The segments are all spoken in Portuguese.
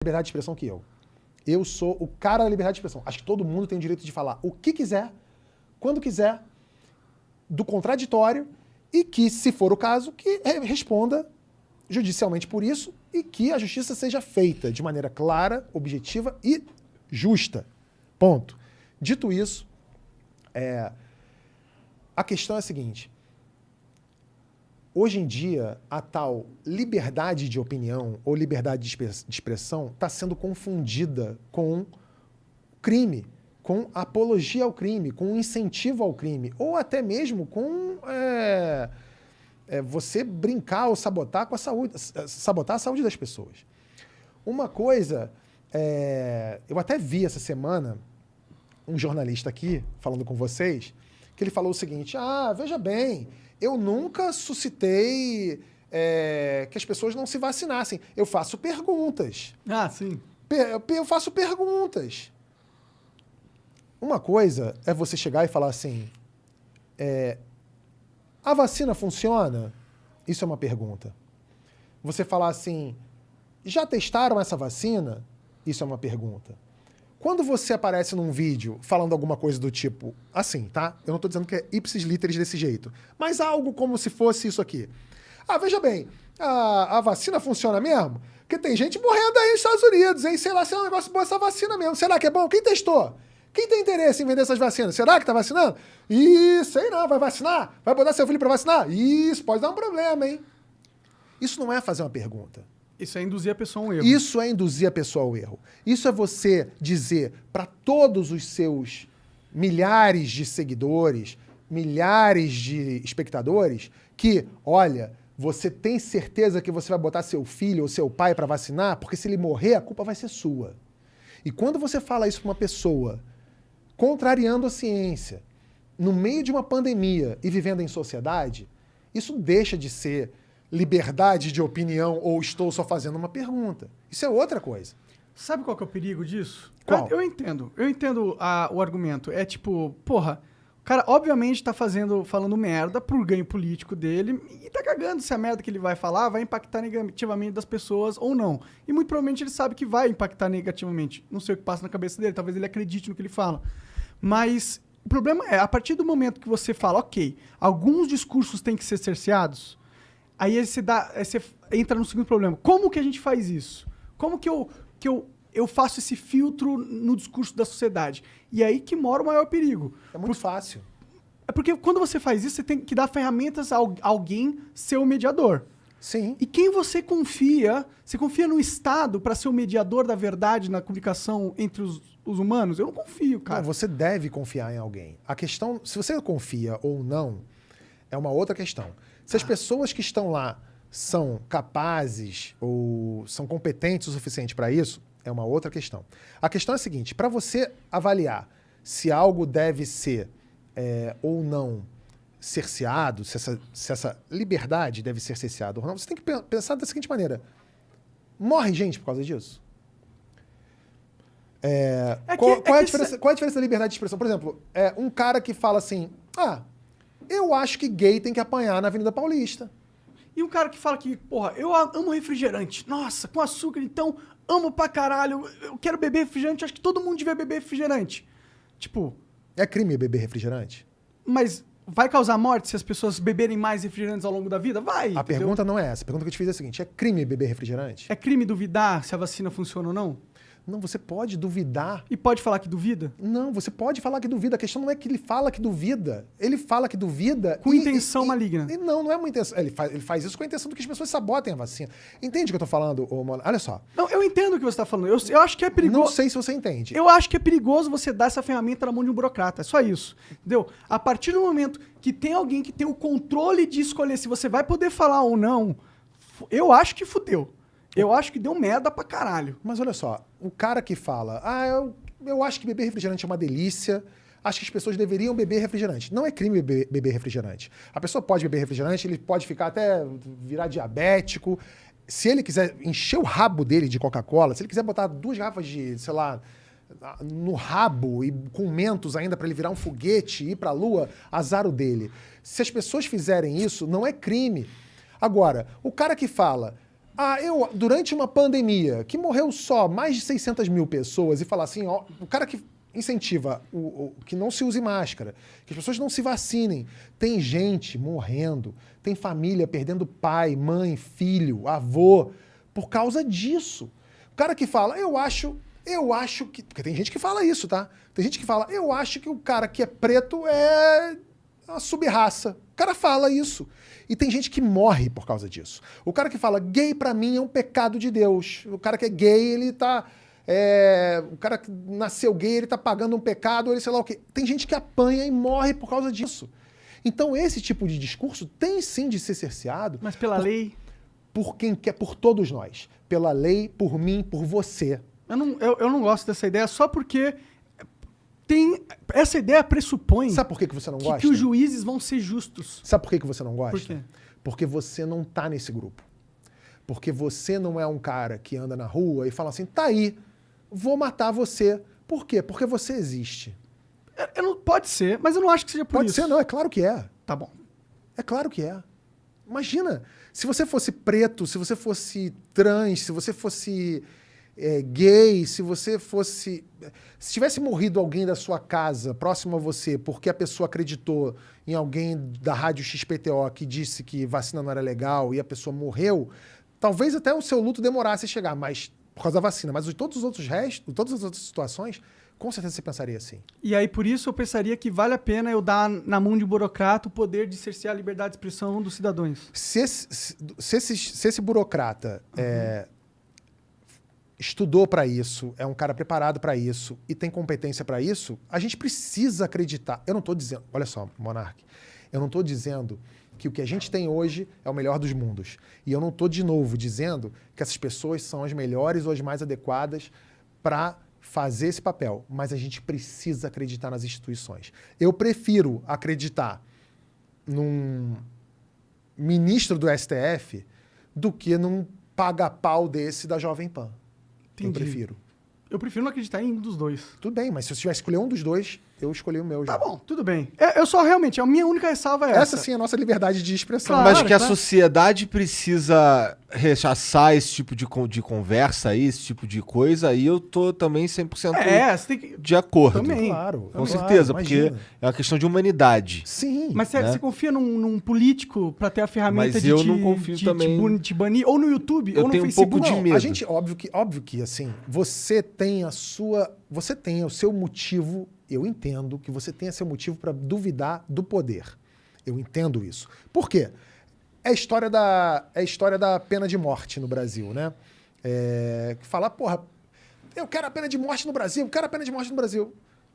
liberdade de expressão que eu. Eu sou o cara da liberdade de expressão. Acho que todo mundo tem o direito de falar o que quiser, quando quiser, do contraditório, e que, se for o caso, que responda judicialmente por isso e que a justiça seja feita de maneira clara, objetiva e justa. Ponto. Dito isso, a questão é a seguinte. Hoje em dia, a tal liberdade de opinião ou liberdade de expressão está sendo confundida com crime, com apologia ao crime, com incentivo ao crime, ou até mesmo com você brincar ou sabotar a saúde das pessoas. Uma coisa, eu até vi essa semana um jornalista aqui falando com vocês, que ele falou o seguinte: veja bem, eu nunca suscitei que as pessoas não se vacinassem. Eu faço perguntas. Sim. Eu faço perguntas. Uma coisa é você chegar e falar assim, a vacina funciona? Isso é uma pergunta. Você falar assim, já testaram essa vacina? Isso é uma pergunta. Quando você aparece num vídeo falando alguma coisa do tipo, assim, tá? Eu não estou dizendo que é ipsis literis desse jeito, mas algo como se fosse isso aqui. Veja bem, a vacina funciona mesmo? Porque tem gente morrendo aí nos Estados Unidos, hein? Sei lá se é um negócio bom essa vacina mesmo. Será que é bom? Quem testou? Quem tem interesse em vender essas vacinas? Será que tá vacinando? Sei não, vai vacinar? Vai botar seu filho para vacinar? Isso pode dar um problema, hein? Isso não é fazer uma pergunta. Isso é induzir a pessoa a um erro. Isso é induzir a pessoa ao erro. Isso é você dizer para todos os seus milhares de seguidores, milhares de espectadores, que, olha, você tem certeza que você vai botar seu filho ou seu pai para vacinar? Porque se ele morrer, a culpa vai ser sua. E quando você fala isso para uma pessoa, contrariando a ciência, no meio de uma pandemia e vivendo em sociedade, isso deixa de ser liberdade de opinião ou estou só fazendo uma pergunta. Isso é outra coisa. Sabe qual que é o perigo disso? Qual? Eu entendo o argumento. É tipo, porra, o cara obviamente tá falando merda pro ganho político dele e tá cagando se a merda que ele vai falar vai impactar negativamente das pessoas ou não. E muito provavelmente ele sabe que vai impactar negativamente. Não sei o que passa na cabeça dele, talvez ele acredite no que ele fala. Mas o problema é, a partir do momento que você fala, ok, alguns discursos têm que ser cerceados, aí você entra no segundo problema. Como que a gente faz isso? Como que eu faço esse filtro no discurso da sociedade? E aí que mora o maior perigo. É muito fácil. É porque quando você faz isso, você tem que dar ferramentas a alguém ser o mediador. Sim. E quem você confia? Você confia no Estado para ser o mediador da verdade na comunicação entre os humanos? Eu não confio, cara. Não, você deve confiar em alguém. A questão, se você confia ou não, é uma outra questão. Se as pessoas que estão lá são capazes ou são competentes o suficiente para isso, é uma outra questão. A questão é a seguinte, para você avaliar se algo deve ser ou não cerceado, se essa liberdade deve ser cerceada ou não, você tem que pensar da seguinte maneira. Morre gente por causa disso? Qual é a diferença da liberdade de expressão? Por exemplo, um cara que fala assim, eu acho que gay tem que apanhar na Avenida Paulista. E um cara que fala que, porra, eu amo refrigerante. Nossa, com açúcar, então, amo pra caralho. Eu quero beber refrigerante, acho que todo mundo devia beber refrigerante. Tipo... É crime beber refrigerante? Mas vai causar morte se as pessoas beberem mais refrigerantes ao longo da vida? Vai, A pergunta não é essa. A pergunta que eu te fiz é a seguinte, é crime beber refrigerante? É crime duvidar se a vacina funciona ou não? Não, você pode duvidar. E pode falar que duvida? Não, você pode falar que duvida. A questão não é que ele fala que duvida. Ele fala que duvida... Com intenção maligna. Não é uma intenção. Ele faz isso com a intenção de que as pessoas sabotem a vacina. Entende o que eu tô falando, Mona? Olha só. Não, eu entendo o que você tá falando. Eu acho que é perigoso... Não sei se você entende. Eu acho que é perigoso você dar essa ferramenta na mão de um burocrata. É só isso. Entendeu? A partir do momento que tem alguém que tem o controle de escolher se você vai poder falar ou não, eu acho que fudeu. Eu acho que deu merda pra caralho. Mas olha só, o cara que fala, eu acho que beber refrigerante é uma delícia, acho que as pessoas deveriam beber refrigerante. Não é crime beber refrigerante. A pessoa pode beber refrigerante, ele pode ficar até virar diabético. Se ele quiser encher o rabo dele de Coca-Cola, se ele quiser botar 2 garrafas de, sei lá, no rabo e com mentos ainda para ele virar um foguete e ir pra lua, azar o dele. Se as pessoas fizerem isso, não é crime. Agora, o cara que fala... Durante uma pandemia, que morreu só mais de 600 mil pessoas, e falar assim, ó, o cara que incentiva que não se use máscara, que as pessoas não se vacinem. Tem gente morrendo, tem família perdendo pai, mãe, filho, avô, por causa disso. O cara que fala, eu acho que... Porque tem gente que fala isso, tá? Tem gente que fala, eu acho que o cara que é preto é uma sub-raça. O cara fala isso. E tem gente que morre por causa disso. O cara que fala, gay pra mim é um pecado de Deus. O cara que é gay, ele tá... o cara que nasceu gay, ele tá pagando um pecado, ele sei lá o quê. Tem gente que apanha e morre por causa disso. Então esse tipo de discurso tem sim de ser cerceado. Mas pela lei... Por quem quer, por todos nós. Pela lei, por mim, por você. Eu não gosto dessa ideia só porque essa ideia pressupõe... Sabe por que você não gosta? Que os juízes vão ser justos. Sabe por que você não gosta? Por quê? Porque você não tá nesse grupo. Porque você não é um cara que anda na rua e fala assim, tá aí, vou matar você. Por quê? Porque você existe. Pode ser, mas eu não acho que seja por Pode isso. ser, não, é claro que é. Tá bom. É claro que é. Imagina, se você fosse preto, se você fosse trans, se você fosse gay, se você fosse... Se tivesse morrido alguém da sua casa, próximo a você, porque a pessoa acreditou em alguém da rádio XPTO que disse que vacina não era legal e a pessoa morreu, talvez até o seu luto demorasse a chegar, mas por causa da vacina. Mas todos os outros restos, todas as outras situações, com certeza você pensaria assim. E aí, por isso, eu pensaria que vale a pena eu dar na mão de um burocrata o poder de cercear a liberdade de expressão dos cidadãos. Se esse burocrata estudou para isso, é um cara preparado para isso e tem competência para isso, a gente precisa acreditar. Eu não estou dizendo... Olha só, Monark. Eu não estou dizendo que o que a gente tem hoje é o melhor dos mundos. E eu não estou, de novo, dizendo que essas pessoas são as melhores ou as mais adequadas para fazer esse papel. Mas a gente precisa acreditar nas instituições. Eu prefiro acreditar num ministro do STF do que num paga-pau desse da Jovem Pan. Entendi. Eu prefiro. Eu prefiro não acreditar em um dos dois. Tudo bem, mas se eu tivesse que escolher um dos dois, eu escolhi o meu já. Tá bom, tudo bem. Eu só realmente, a minha única ressalva é essa. Essa sim é a nossa liberdade de expressão. Claro. Mas que a sociedade precisa rechaçar esse tipo de conversa aí, esse tipo de coisa, aí eu tô também 100% você tem que... de acordo. Também. Claro. Com certeza, imagina. porque é uma questão de humanidade. Sim. Mas você confia num político pra ter a ferramenta Mas de eu não confio também. te banir? Ou no YouTube, Eu ou no tenho um Facebook? pouco de Não, medo. a gente, óbvio que assim, você tem o seu motivo, eu entendo que você tenha seu motivo para duvidar do poder. Eu entendo isso. Por quê? É a história da pena de morte no Brasil, né? Que fala, porra, eu quero a pena de morte no Brasil, eu quero a pena de morte no Brasil.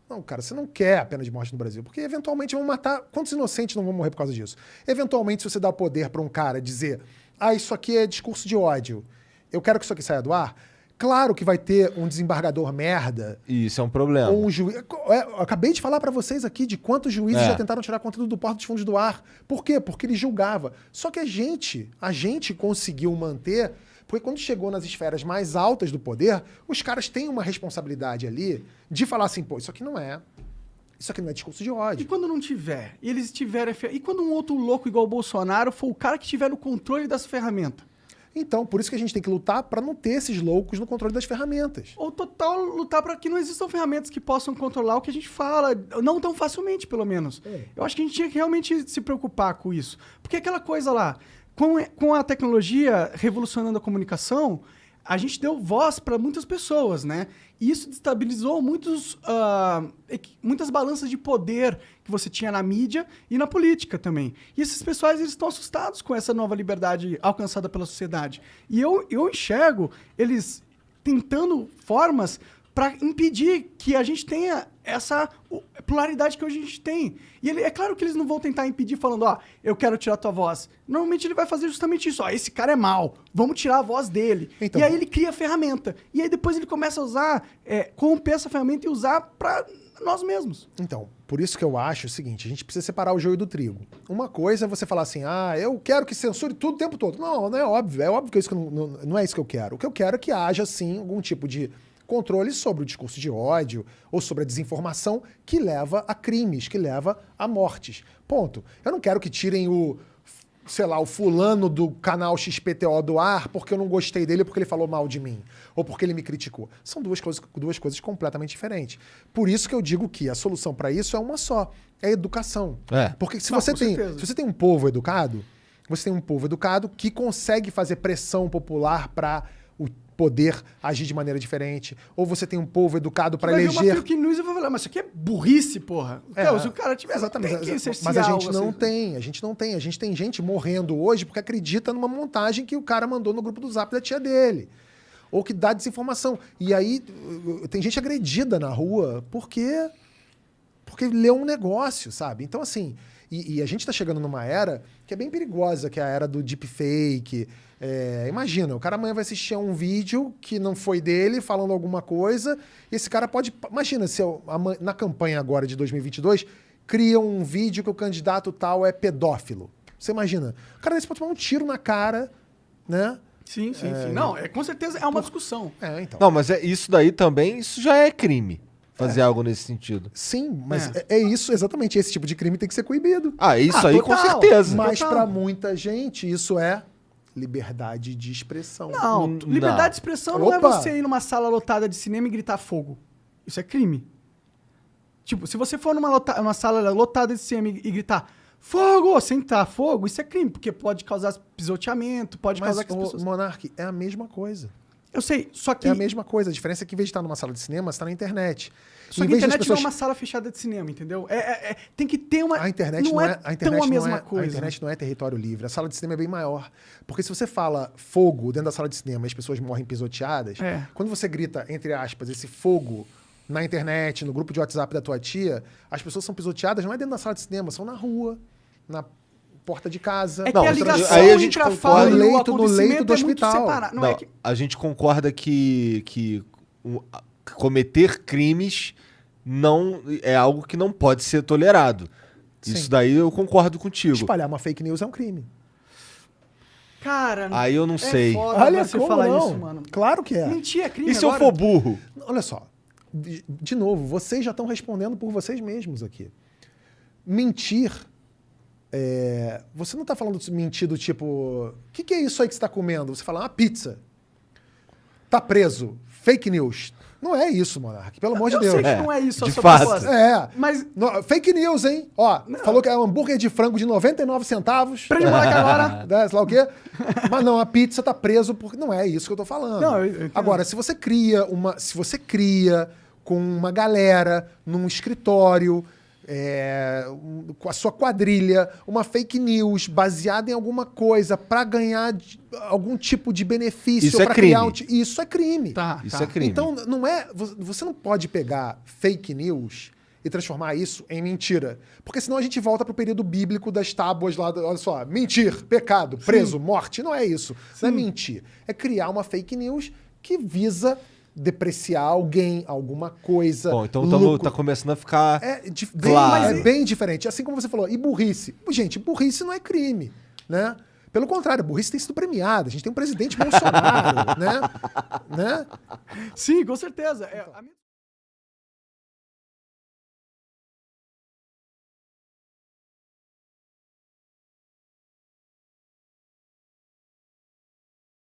Não, cara, você não quer a pena de morte no Brasil, porque eventualmente vão matar... Quantos inocentes não vão morrer por causa disso? Eventualmente, se você dá poder para um cara dizer, isso aqui é discurso de ódio, eu quero que isso aqui saia do ar, claro que vai ter um desembargador merda. Isso é um problema. Ou um juiz. Eu acabei de falar para vocês aqui de quantos juízes já tentaram tirar conteúdo do Porta dos Fundos do ar. Por quê? Porque ele julgava. Só que a gente conseguiu manter, porque quando chegou nas esferas mais altas do poder, os caras têm uma responsabilidade ali de falar assim, pô, isso aqui não é discurso de E ódio. quando não tiver? E eles tiverem... E quando um outro louco igual o Bolsonaro for o cara que tiver no controle dessa ferramenta? Então, por isso que a gente tem que lutar para não ter esses loucos no controle das ferramentas. Ou total lutar para que não existam ferramentas que possam controlar o que a gente fala, não tão facilmente, pelo menos. Eu acho que a gente tinha que realmente se preocupar com isso. Porque aquela coisa lá, com a tecnologia revolucionando a comunicação, a gente deu voz para muitas pessoas, né? E isso destabilizou muitas balanças de poder que você tinha na mídia e na política também. E esses pessoais, eles estão assustados com essa nova liberdade alcançada pela sociedade. E eu enxergo eles tentando formas para impedir que a gente tenha essa pluralidade que hoje a gente tem. E é claro que eles não vão tentar impedir falando, eu quero tirar tua voz. Normalmente ele vai fazer justamente isso. Esse cara é mau, vamos tirar a voz dele. Então, e aí ele cria a ferramenta. E aí depois ele começa a usar, corromper essa ferramenta e usar para nós mesmos. Então, por isso que eu acho o seguinte, a gente precisa separar o joio do trigo. Uma coisa é você falar assim, eu quero que censure tudo o tempo todo. Não é óbvio. É óbvio que isso não é isso que eu quero. O que eu quero é que haja, sim, algum tipo de controle sobre o discurso de ódio ou sobre a desinformação que leva a crimes, que leva a mortes. Ponto. Eu não quero que tirem sei lá, o fulano do canal XPTO do ar porque eu não gostei dele, porque ele falou mal de mim, ou porque ele me criticou. São duas coisas completamente diferentes. Por isso que eu digo que a solução para isso é uma só, é a educação. Porque se você tem um povo educado, você tem um povo educado que consegue fazer pressão popular para o poder agir de maneira diferente. Ou você tem um povo educado para eleger... Vai ver uma fake news e vai falar, mas isso aqui é burrice, porra. Então, se o cara tiver... Exatamente. Tem Mas a gente não tem. A gente tem gente morrendo hoje porque acredita numa montagem que o cara mandou no grupo do Zap da tia dele. Ou que dá desinformação. E aí tem gente agredida na rua porque leu um negócio, sabe? Então, assim... E a gente está chegando numa era que é bem perigosa, que é a era do deepfake. Imagina, o cara amanhã vai assistir a um vídeo que não foi dele, falando alguma coisa, e esse cara pode... Imagina se na campanha agora de 2022, cria um vídeo que o candidato tal é pedófilo. Você imagina? O cara desse pode tomar um tiro na cara, né? Sim. Não, com certeza é uma discussão. Então. Não, mas isso daí também, isso já é crime. Fazer algo nesse sentido. Sim, mas é isso, exatamente. Esse tipo de crime tem que ser coibido. Isso aí com certeza. Mas para muita gente, isso é liberdade de expressão. Não, liberdade de expressão não é você ir numa sala lotada de cinema e gritar fogo. Isso é crime. Tipo, se você for numa sala lotada de cinema e gritar fogo, sem gritar fogo, isso é crime, porque pode causar pisoteamento, pode causar que as pessoas... Monark, é a mesma coisa. Eu sei, só que... É a mesma coisa. A diferença é que em vez de estar numa sala de cinema, você está na internet. Só que a internet não é uma sala fechada de cinema, entendeu? Tem que ter uma... A internet não é coisa. A internet não é território livre. A sala de cinema é bem maior. Porque se você fala fogo dentro da sala de cinema e as pessoas morrem pisoteadas, quando você grita, entre aspas, esse fogo na internet, no grupo de WhatsApp da tua tia, as pessoas são pisoteadas não é dentro da sala de cinema, são na rua, na porta de casa. Que a ligação aí a gente entre a fala e o acontecimento no leito do hospital. A gente concorda que cometer crimes não é algo que não pode ser tolerado. Sim. Isso daí eu concordo contigo. Espalhar uma fake news é um crime. Cara, aí eu não sei. Foda você falar isso, mano. Claro que é. Mentir é crime. E se eu for burro? Olha só. De novo, vocês já estão respondendo por vocês mesmos aqui. Mentir... você não está falando de mentir do tipo... O que é isso aí que você está comendo? Você fala, uma pizza. Tá preso. Fake news. Não é isso, Monark. Pelo amor de Deus. Eu sei que não é isso a sua fato. proposta. Mas... fake news, hein? Ó, falou que é um hambúrguer de frango de 99 centavos. Prende o moleque agora. Sei lá o quê. Mas não, a pizza tá preso porque... Não é isso que eu tô falando. Não, eu agora, se você cria com uma galera num escritório... com a sua quadrilha, uma fake news baseada em alguma coisa para ganhar algum tipo de benefício. Isso é crime. Isso é crime. Isso é crime. Então, você não pode pegar fake news e transformar isso em mentira. Porque senão a gente volta pro período bíblico das tábuas lá. Olha só, mentir, pecado, preso, morte. Não é isso. Não é mentir. É criar uma fake news que visa... depreciar alguém, alguma coisa. Bom, então tá começando a ficar claro. É bem diferente. Assim como você falou, e burrice? Gente, burrice não é crime, né? Pelo contrário, burrice tem sido premiada. A gente tem um presidente Bolsonaro, né? Sim, com certeza.